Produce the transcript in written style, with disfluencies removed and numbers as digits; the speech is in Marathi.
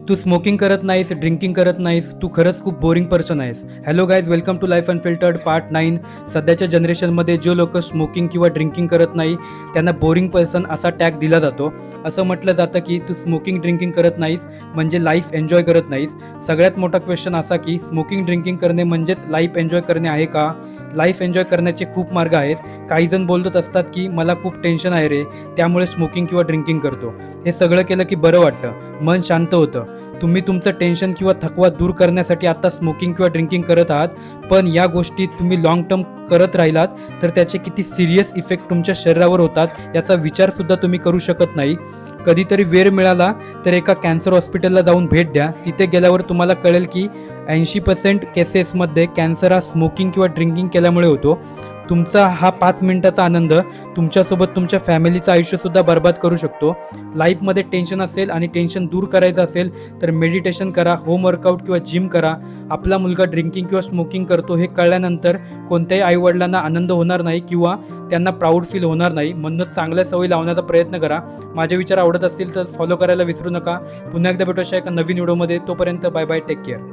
तू स्मोकिंग करत नाहीस, ड्रिंकिंग करत नाहीस, तू खरंच खूप बोरिंग पर्सन आहेस. Hello guys, welcome to life unfiltered part 9. सध्याच्या जनरेशनमध्ये जो लोक स्मोकिंग किंवा ड्रिंकिंग करत नाही त्यांना बोरिंग पर्सन असा टॅग दिला जातो. असं म्हटलं जातं की तू स्मोकिंग ड्रिंकिंग करत नाहीस म्हणजे लाईफ एन्जॉय करत नाहीस. सगळ्यात मोठा क्वेश्चन असा की स्मोकिंग ड्रिंकिंग करणे म्हणजेच लाईफ एन्जॉय करणे आहे का? लाईफ एन्जॉय करण्याचे खूप मार्ग आहेत. काही जण बोलत असतात की मला खूप टेन्शन आहे रे, त्यामुळे स्मोकिंग किंवा ड्रिंकिंग करतो. हे सगळं केलं की बरं वाटतं, मन शांत होतं. तुम्ही तुमचं टेन्शन किंवा थकवा दूर करण्यासाठी आता स्मोकिंग किंवा ड्रिंकिंग करत आहात, पण या गोष्टी तुम्ही लाँग टर्म करत राहिलात तर त्याचे किती सिरियस इफेक्ट तुमच्या शरीरावर होतात याचा विचारसुद्धा तुम्ही करू शकत नाही. कधीतरी वेळ मिळाला तर एका कॅन्सर हॉस्पिटलला जाऊन भेट द्या. तिथे गेल्यावर तुम्हाला कळेल की 80% केसेसमध्ये कॅन्सर हा स्मोकिंग किंवा ड्रिंकिंग केल्यामुळे होतो. तुमचा हा 5 मिनिटाचा आनंद तुमच्यासोबत तुमच्या फॅमिलीचं आयुष्यसुद्धा बर्बाद करू शकतो. लाईफमध्ये टेन्शन असेल आणि टेन्शन दूर करायचं असेल तर मेडिटेशन करा, होम वर्कआउट किंवा जिम करा. आपला मुलगा ड्रिंकिंग किंवा स्मोकिंग करतो हे कळल्यानंतर कोणत्याही आईवडिलांना आनंद होणार नाही किंवा त्यांना प्राऊड फील होणार नाही. म्हणूनच चांगल्या सवयी लावण्याचा प्रयत्न करा. माझे विचार आवडत असतील तर फॉलो करायला विसरू नका. पुन्हा एकदा भेटूया एका नवीन व्हिडिओमध्ये. तोपर्यंत बाय बाय, टेक केअर.